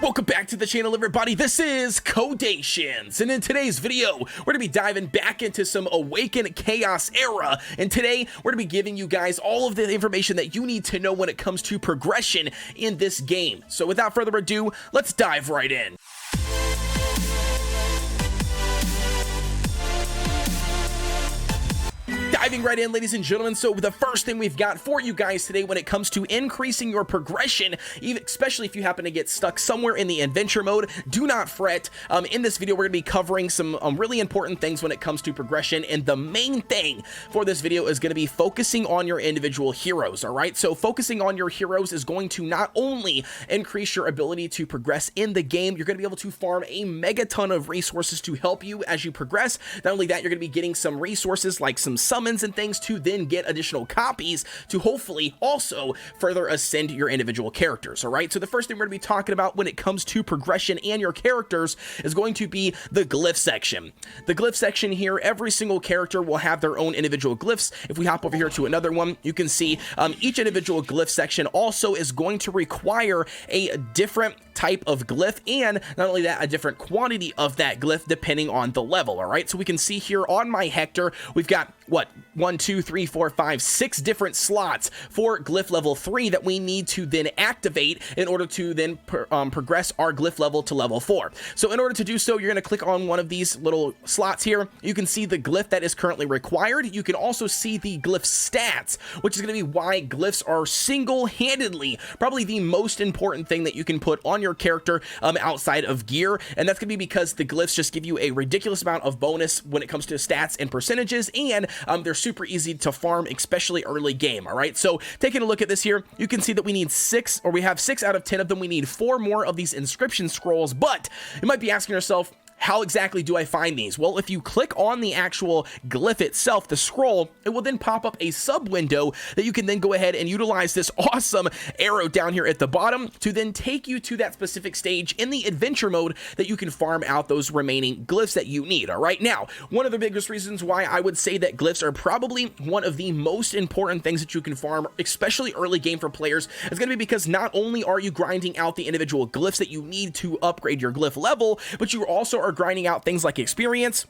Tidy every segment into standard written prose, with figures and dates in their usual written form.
Welcome back to the channel, everybody. This is Kodeations, and in today's video, we're going to be diving back into some Awaken Chaos Era, and today, we're going to be giving you guys all of the information that you need to know when it comes to progression in this game. So without further ado, let's dive right in. Diving right in, ladies and gentlemen, so the first thing we've got for you guys today when it comes to increasing your progression, especially if you happen to get stuck somewhere in the adventure mode, do not fret. In this video, we're going to be covering some really important things when it comes to progression, and the main thing for this video is going to be focusing on your individual heroes, all right? So focusing on your heroes is going to not only increase your ability to progress in the game, you're going to be able to farm a mega ton of resources to help you as you progress. Not only that, you're going to be getting some resources like some summons and things to then get additional copies to hopefully also further ascend your individual characters. All right, so the first thing we're going to be talking about when it comes to progression and your characters is going to be the glyph section. The glyph section here, every single character will have their own individual glyphs. If we hop over here to another one, you can see each individual glyph section also is going to require a different type of glyph, and not only that, a different quantity of that glyph depending on the level. All right, so we can see here on my Hector, we've got what, 1, 2, 3, 4, 5, 6 different slots for glyph level 3 that we need to then activate in order to then progress our glyph level to level 4. So in order to do so, you're going to click on one of these little slots here. You can see the glyph that is currently required. You can also see the glyph stats, which is going to be why glyphs are single-handedly probably the most important thing that you can put on your character outside of gear, and that's going to be because the glyphs just give you a ridiculous amount of bonus when it comes to stats and percentages, and they're super easy to farm, especially early game. All right, so taking a look at this here, you can see that we need 6, or we have 6 out of 10 of them. We need 4 more of these inscription scrolls, but you might be asking yourself, how exactly do I find these? Well, if you click on the actual glyph itself, the scroll, it will then pop up a sub window that you can then go ahead and utilize this awesome arrow down here at the bottom to then take you to that specific stage in the adventure mode that you can farm out those remaining glyphs that you need. All right, now, one of the biggest reasons why I would say that glyphs are probably one of the most important things that you can farm, especially early game for players, is going to be because not only are you grinding out the individual glyphs that you need to upgrade your glyph level, but you also are grinding out things like experience,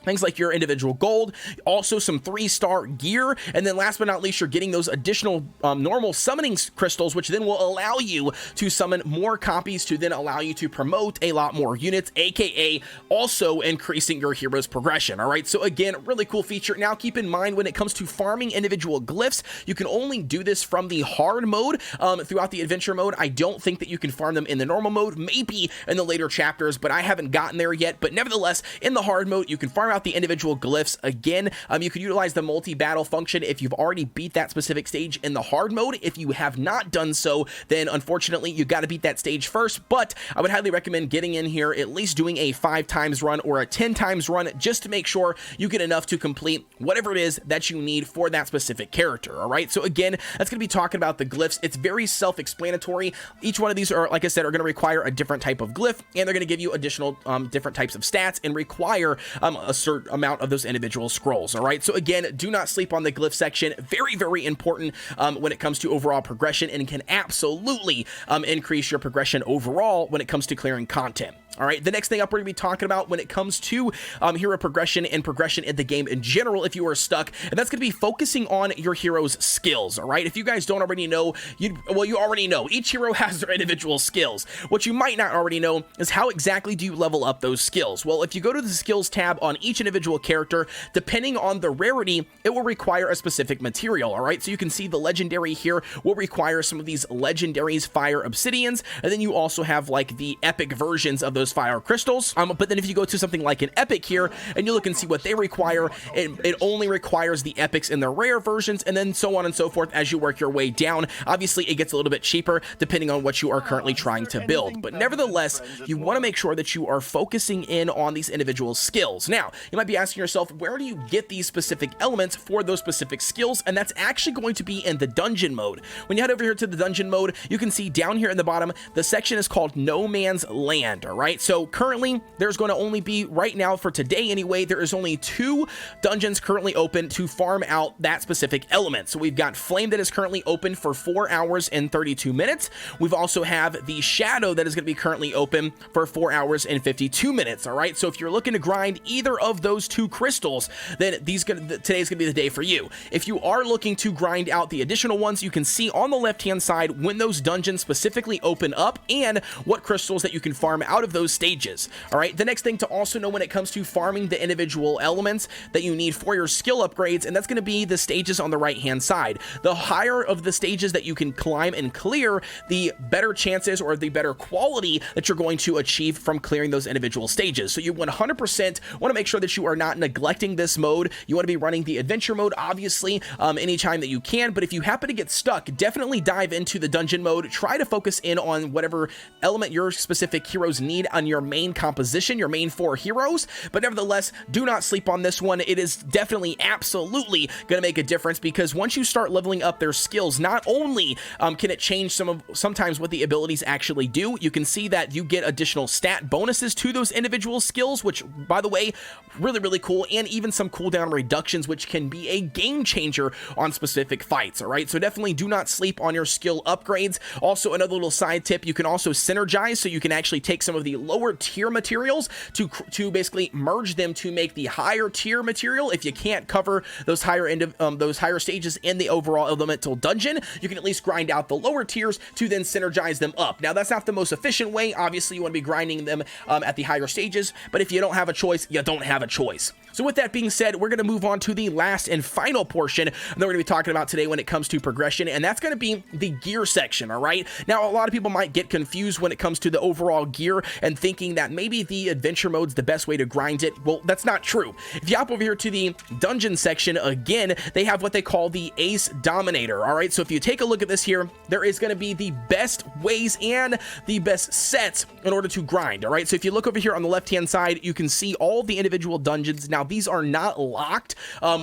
things like your individual gold, also some 3-star gear, and then last but not least, you're getting those additional normal summoning crystals, which then will allow you to summon more copies to then allow you to promote a lot more units, aka also increasing your hero's progression. All right, so again, really cool feature. Now keep in mind, when it comes to farming individual glyphs, you can only do this from the hard mode. Throughout the adventure mode, I don't think that you can farm them in the normal mode, maybe in the later chapters, but I haven't gotten there yet. But nevertheless, in the hard mode, you can farm out the individual glyphs. Again, you can utilize the multi-battle function if you've already beat that specific stage in the hard mode. If you have not done so, then unfortunately you got to beat that stage first, but I would highly recommend getting in here, at least doing a 5 times run or a 10 times run, just to make sure you get enough to complete whatever it is that you need for that specific character. All right, so again, that's going to be talking about the glyphs. It's very self-explanatory. Each one of these are, like I said, are going to require a different type of glyph, and they're going to give you additional different types of stats and require a certain amount of those individual scrolls. All right, so again, do not sleep on the glyph section. Very, very important when it comes to overall progression, and can absolutely increase your progression overall when it comes to clearing content. All right, the next thing up we're going to be talking about when it comes to hero progression and progression in the game in general, if you are stuck, and that's going to be focusing on your hero's skills. All right, if you guys don't already know, you already know each hero has their individual skills. What you might not already know is how exactly do you level up those skills. Well, if you go to the skills tab on each individual character, depending on the rarity, it will require a specific material. All right, so you can see the legendary here will require some of these legendaries, fire obsidians, and then you also have like the epic versions of those fire crystals. But then if you go to something like an epic here and you look and see what they require, it only requires the epics in their rare versions, and then so on and so forth as you work your way down. Obviously, it gets a little bit cheaper depending on what you are currently trying to build, but nevertheless, you want to make sure that you are focusing in on these individual skills. Now, you might be asking yourself, where do you get these specific elements for those specific skills? And that's actually going to be in the dungeon mode. When you head over here to the dungeon mode, you can see down here in the bottom, the section is called No Man's Land. All right, right, so currently there's going to only be, right now for today anyway, there is only 2 dungeons currently open to farm out that specific element. So we've got Flame that is currently open for 4 hours and 32 minutes. We've also have the Shadow that is going to be currently open for 4 hours and 52 minutes. All right, so if you're looking to grind either of those 2 crystals, then today's going to be the day for you. If you are looking to grind out the additional ones, you can see on the left hand side when those dungeons specifically open up and what crystals that you can farm out of those stages. All right, the next thing to also know when it comes to farming the individual elements that you need for your skill upgrades, and that's going to be the stages on the right hand side. The higher of the stages that you can climb and clear, the better chances or the better quality that you're going to achieve from clearing those individual stages. So you 100% want to make sure that you are not neglecting this mode. You want to be running the adventure mode, obviously, anytime that you can, but if you happen to get stuck, definitely dive into the dungeon mode. Try to focus in on whatever element your specific heroes need on your main composition, your main 4 heroes, but nevertheless, do not sleep on this one. It is definitely, absolutely going to make a difference, because once you start leveling up their skills, not only can it change sometimes what the abilities actually do, you can see that you get additional stat bonuses to those individual skills, which, by the way, really cool, and even some cooldown reductions, which can be a game changer on specific fights. All right, so definitely do not sleep on your skill upgrades. Also, another little side tip, you can also synergize, so you can actually take some of the lower tier materials to basically merge them to make the higher tier material. If you can't cover those higher stages in the overall elemental dungeon, you can at least grind out the lower tiers to then synergize them up. Now, that's not the most efficient way. Obviously, you want to be grinding them at the higher stages, but if you don't have a choice, you don't have a choice. So with that being said, we're going to move on to the last and final portion that we're going to be talking about today when it comes to progression, and that's going to be the gear section. All right, now a lot of people might get confused when it comes to the overall gear and thinking that maybe the adventure mode's the best way to grind it. Well, that's not true. If you hop over here to the dungeon section, again, they have what they call the Ace Dominator. All right, so if you take a look at this here, there is going to be the best ways and the best sets in order to grind. All right, so if you look over here on the left hand side, you can see all the individual dungeons. Now, these are not locked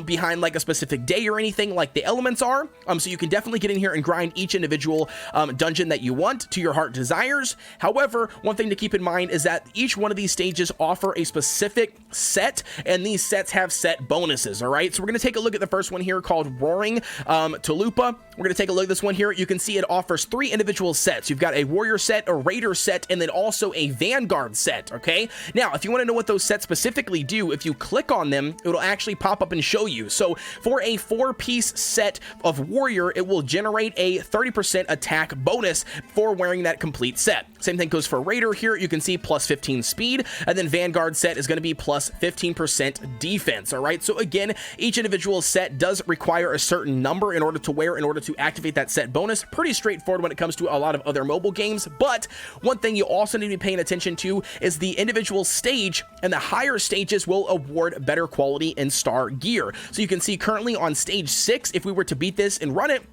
behind like a specific day or anything like the elements are, so you can definitely get in here and grind each individual dungeon that you want to your heart desires. However, one thing to keep in mind is that each one of these stages offer a specific set, and these sets have set bonuses. All right, so we're going to take a look at the first one here called Roaring Talupa. We're going to take a look at this one here. You can see it offers 3 individual sets. You've got a warrior set, a raider set, and then also a vanguard set. Okay, now if you want to know what those sets specifically do, if you click on them, it'll actually pop up and show you. So for a 4-piece set of warrior, it will generate a 30% attack bonus for wearing that complete set. Same thing goes for raider here. You can see plus 15 speed, and then vanguard set is going to be plus 15% defense. All right, so again, each individual set does require a certain number in order to wear in order to activate that set bonus. Pretty straightforward when it comes to a lot of other mobile games, but one thing you also need to be paying attention to is the individual stage, and the higher stages will award better quality and star gear. So you can see currently on stage 6, if we were to beat this and run it,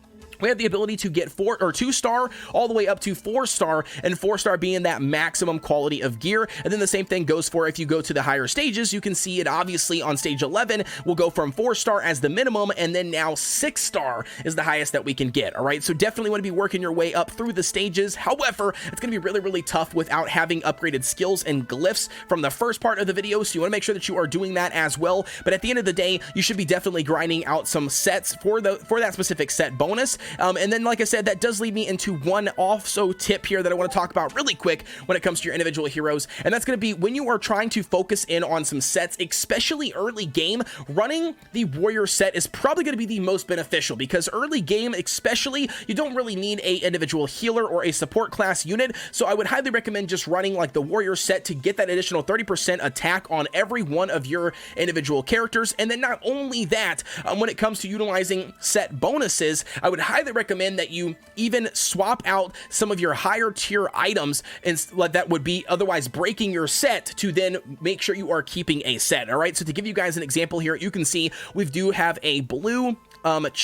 we have the ability to get 4 or 2-star all the way up to 4-star, and 4-star being that maximum quality of gear. And then the same thing goes for if you go to the higher stages. You can see it obviously on stage 11 will go from 4-star as the minimum, and then now 6-star is the highest that we can get. All right, so definitely want to be working your way up through the stages. However, it's going to be really tough without having upgraded skills and glyphs from the first part of the video, so you want to make sure that you are doing that as well. But at the end of the day, you should be definitely grinding out some sets for that specific set bonus. And then, like I said, that does lead me into one also tip here that I want to talk about really quick when it comes to your individual heroes, and that's going to be when you are trying to focus in on some sets, especially early game, running the warrior set is probably going to be the most beneficial, because early game especially, you don't really need a individual healer or a support class unit, so I would highly recommend just running like the warrior set to get that additional 30% attack on every one of your individual characters. And then not only that, when it comes to utilizing set bonuses, I would highly recommend that you even swap out some of your higher tier items and that would be otherwise breaking your set to then make sure you are keeping a set. All right, so to give you guys an example here, you can see we do have a blue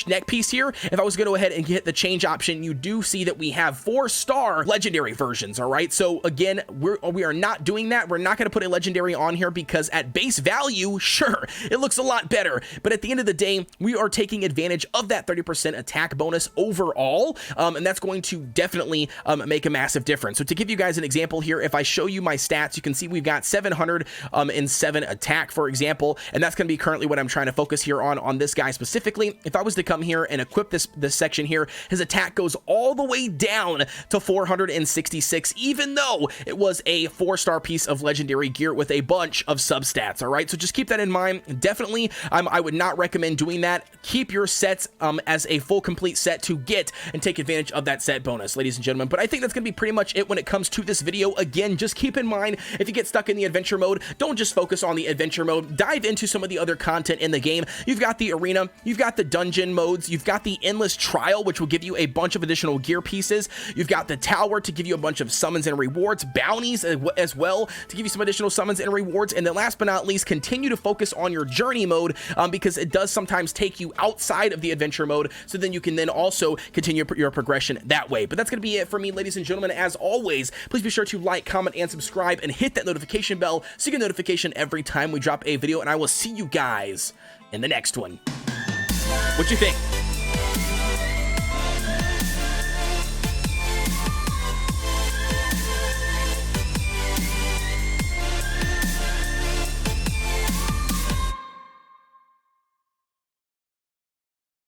neck piece here, if I was going to go ahead and hit the change option, you do see that we have 4-star legendary versions. All right, so again, we are not doing that. We're not going to put a legendary on here because at base value, sure, it looks a lot better, but at the end of the day, we are taking advantage of that 30% attack bonus overall, and that's going to definitely make a massive difference. So to give you guys an example here, if I show you my stats, you can see we've got 707 attack, for example, and that's going to be currently what I'm trying to focus here on this guy specifically. If I was to come here and equip this section here, his attack goes all the way down to 466, even though it was a 4-star piece of legendary gear with a bunch of substats. All right, so just keep that in mind. Definitely, I would not recommend doing that. Keep your sets as a full complete set to get and take advantage of that set bonus, ladies and gentlemen. But I think that's going to be pretty much it when it comes to this video. Again, just keep in mind, if you get stuck in the adventure mode, don't just focus on the adventure mode. Dive into some of the other content in the game. You've got the arena, you've got the dungeon modes, you've got the endless trial, which will give you a bunch of additional gear pieces. You've got the tower to give you a bunch of summons and rewards, bounties as well to give you some additional summons and rewards. And then last but not least, continue to focus on your journey mode, because it does sometimes take you outside of the adventure mode, so then you can then also continue your progression that way. But that's going to be it for me, ladies and gentlemen. As always, please be sure to like, comment, and subscribe, and hit that notification bell so you get notification every time we drop a video, and I will see you guys in the next one. What you think?